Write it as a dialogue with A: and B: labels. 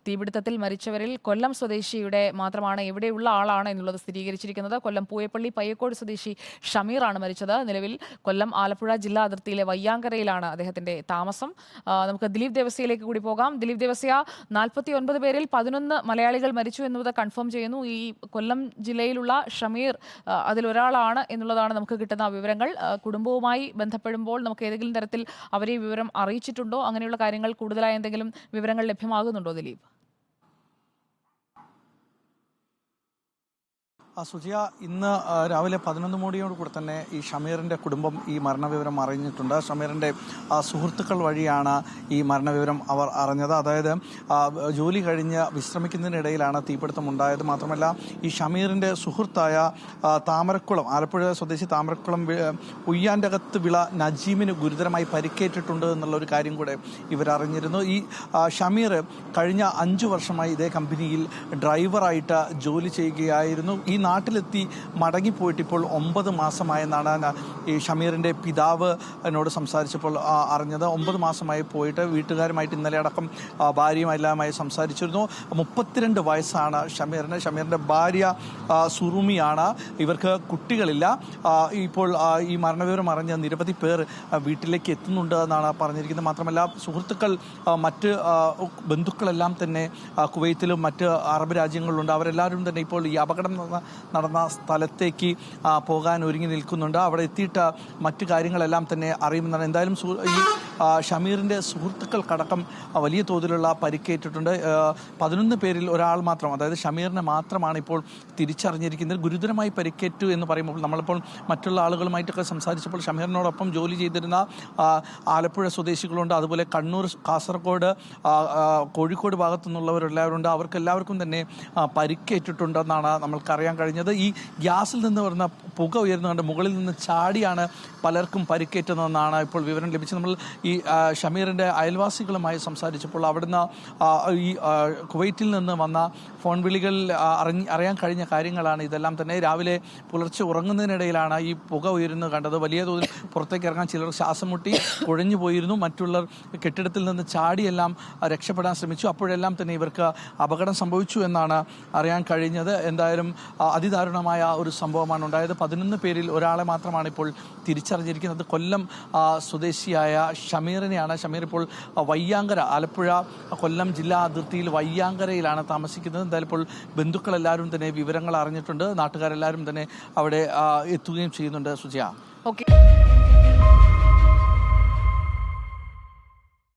A: തീപിടുത്തത്തിൽ മരിച്ചവരിൽ കൊല്ലം സ്വദേശിയുടെ മാത്രമാണ് എവിടെയുള്ള ആളാണ് എന്നുള്ളത് സ്ഥിരീകരിച്ചിരിക്കുന്നത്. കൊല്ലം പൂയപ്പള്ളി പയ്യക്കോട് സ്വദേശി ഷമീറാണ് മരിച്ചത്. നിലവിൽ കൊല്ലം ആലപ്പുഴ ജില്ലാ അതിർത്തിയിലെ വയ്യാങ്കരയിലാണ് അദ്ദേഹത്തിന്റെ താമസം. നമുക്ക് ദിലീപ് ദേവസ്യയിലേക്ക് കൂടി പോകാം. ദിലീപ് ദേവസ്യ, 49 പേരിൽ 11 മലയാളികൾ മരിച്ചു എന്നത് കൺഫേം ചെയ്യുന്നു. ഈ കൊല്ലം ജില്ലയിലുള്ള ഷമീർ അതിലൊരാളാണ് എന്നുള്ളതാണ് നമുക്ക് കിട്ടുന്ന വിവരങ്ങൾ. കുടുംബവുമായി ബന്ധപ്പെടുമ്പോൾ നമുക്ക് ഏതെങ്കിലും തരത്തിൽ അവരെ വിവരം അറിയിച്ചിട്ടുണ്ടോ? അങ്ങനെയുള്ള കാര്യങ്ങൾ കൂടുതലായി എന്തെങ്കിലും വിവരങ്ങൾ ലഭ്യമാകുന്നുണ്ടോ ദിലീപ്?
B: സുജിയ, ഇന്ന് രാവിലെ 11 മണിയോടുകൂടി തന്നെ ഈ ഷമീറിൻ്റെ കുടുംബം ഈ മരണവിവരം അറിഞ്ഞിട്ടുണ്ട്. ഷമീറിൻ്റെ സുഹൃത്തുക്കൾ വഴിയാണ് ഈ മരണവിവരം അവർ അറിഞ്ഞത്. അതായത് ജോലി കഴിഞ്ഞ് വിശ്രമിക്കുന്നതിനിടയിലാണ് തീപിടുത്തം ഉണ്ടായത്. മാത്രമല്ല, ഈ ഷമീറിൻ്റെ സുഹൃത്തായ താമരക്കുളം, ആലപ്പുഴ സ്വദേശി താമരക്കുളം ഉയ്യാൻ്റെ അകത്ത് വിള നജീമിന് ഗുരുതരമായി പരിക്കേറ്റിട്ടുണ്ട് എന്നുള്ളൊരു കാര്യം കൂടെ ഇവരറിഞ്ഞിരുന്നു. ഈ ഷമീർ കഴിഞ്ഞ 5 വർഷമായി ഇതേ കമ്പനിയിൽ ഡ്രൈവറായിട്ട് ജോലി ചെയ്യുകയായിരുന്നു. ഈ നാട്ടിലെത്തി മടങ്ങിപ്പോയിട്ട് ഇപ്പോൾ 9 മാസമായെന്നാണ് ഈ ഷമീറിൻ്റെ പിതാവ് എന്നോട് സംസാരിച്ചപ്പോൾ അറിഞ്ഞത്. 9 മാസമായി പോയിട്ട് വീട്ടുകാരുമായിട്ട് ഇന്നലെ അടക്കം ഭാര്യയുമെല്ലാമായി സംസാരിച്ചിരുന്നു. 32 വയസ്സാണ് ഷമീറിന്. ഷമീറിൻ്റെ ഭാര്യ സുറുമിയാണ്. ഇവർക്ക് കുട്ടികളില്ല. ഇപ്പോൾ ഈ മരണവിവരം അറിഞ്ഞ നിരവധി പേർ വീട്ടിലേക്ക് എത്തുന്നുണ്ട് എന്നാണ് പറഞ്ഞിരിക്കുന്നത്. മാത്രമല്ല, സുഹൃത്തുക്കൾ, മറ്റ് ബന്ധുക്കളെല്ലാം തന്നെ കുവൈത്തിലും മറ്റ് അറബ് രാജ്യങ്ങളിലുണ്ട്. അവരെല്ലാവരും തന്നെ ഇപ്പോൾ ഈ അപകടം നടന്ന സ്ഥലത്തേക്ക് പോകാൻ ഒരുങ്ങി നിൽക്കുന്നുണ്ട്. അവിടെ എത്തിയിട്ട് മറ്റു കാര്യങ്ങളെല്ലാം തന്നെ അറിയുമെന്നാണ്. എന്തായാലും ഈ ഷമീറിൻ്റെ സുഹൃത്തുക്കൾക്കടക്കം വലിയ തോതിലുള്ള പരിക്കേറ്റിട്ടുണ്ട്. 11 പേരിൽ ഒരാൾ മാത്രം, അതായത് ഷമീറിനെ മാത്രമാണ് ഇപ്പോൾ തിരിച്ചറിഞ്ഞിരിക്കുന്നത്. ഗുരുതരമായി പരിക്കേറ്റു എന്ന് പറയുമ്പോൾ നമ്മളിപ്പോൾ മറ്റുള്ള ആളുകളുമായിട്ടൊക്കെ സംസാരിച്ചപ്പോൾ ഷമീറിനോടൊപ്പം ജോലി ചെയ്തിരുന്ന ആലപ്പുഴ സ്വദേശികളുണ്ട്, അതുപോലെ കണ്ണൂർ, കാസർഗോഡ്, കോഴിക്കോട് ഭാഗത്തു നിന്നുള്ളവരെല്ലാവരും ഉണ്ട്. അവർക്കെല്ലാവർക്കും തന്നെ പരിക്കേറ്റിട്ടുണ്ടെന്നാണ് നമ്മൾക്കറിയാൻ കഴിഞ്ഞത്. ഈ ഗ്യാസിൽ നിന്ന് വരുന്ന പുക ഉയർന്നുകൊണ്ട് മുകളിൽ നിന്ന് ചാടിയാണ് പലർക്കും പരിക്കേറ്റതെന്നാണ് ഇപ്പോൾ വിവരം ലഭിച്ചത്. നമ്മൾ ഈ ഷമീറിൻ്റെ അയൽവാസികളുമായി സംസാരിച്ചപ്പോൾ അവിടുന്ന് ഈ കുവൈറ്റിൽ നിന്ന് വന്ന ഫോൺ വിളികൾ അറിയാൻ കഴിഞ്ഞ കാര്യങ്ങളാണ് ഇതെല്ലാം തന്നെ. രാവിലെ പുലർച്ചെ ഉറങ്ങുന്നതിനിടയിലാണ് ഈ പുക ഉയരുന്നത് കണ്ടത്. വലിയ തോതിൽ പുറത്തേക്ക് ഇറങ്ങാൻ ചിലർ ശ്വാസം മുട്ടി കുഴഞ്ഞു പോയിരുന്നു. മറ്റുള്ളവർ കെട്ടിടത്തിൽ നിന്ന് ചാടിയെല്ലാം രക്ഷപ്പെടാൻ ശ്രമിച്ചു. അപ്പോഴെല്ലാം തന്നെ ഇവർക്ക് അപകടം സംഭവിച്ചു എന്നാണ് അറിയാൻ കഴിഞ്ഞത്. എന്തായാലും അതിദാരുണമായ ഒരു സംഭവമാണ് ഉണ്ടായത്. 11 പേരിൽ ഒരാളെ മാത്രമാണ് ഇപ്പോൾ തിരിച്ചറിഞ്ഞിരിക്കുന്നത്. കൊല്ലം സ്വദേശിയായ ഷമീറിനെയാണ്. ഷമീർ ഇപ്പോൾ വയ്യാങ്കര, ആലപ്പുഴ കൊല്ലം ജില്ലാ അതിർത്തിയിൽ വയ്യാങ്കരയിലാണ് താമസിക്കുന്നത്. എന്തായാലും ഇപ്പോൾ ബന്ധുക്കളെല്ലാവരും തന്നെ വിവരങ്ങൾ അറിഞ്ഞിട്ടുണ്ട്. നാട്ടുകാരെല്ലാവരും തന്നെ അവിടെ എത്തുകയും ചെയ്യുന്നുണ്ട്. സുജയ.
A: ഓക്കെ.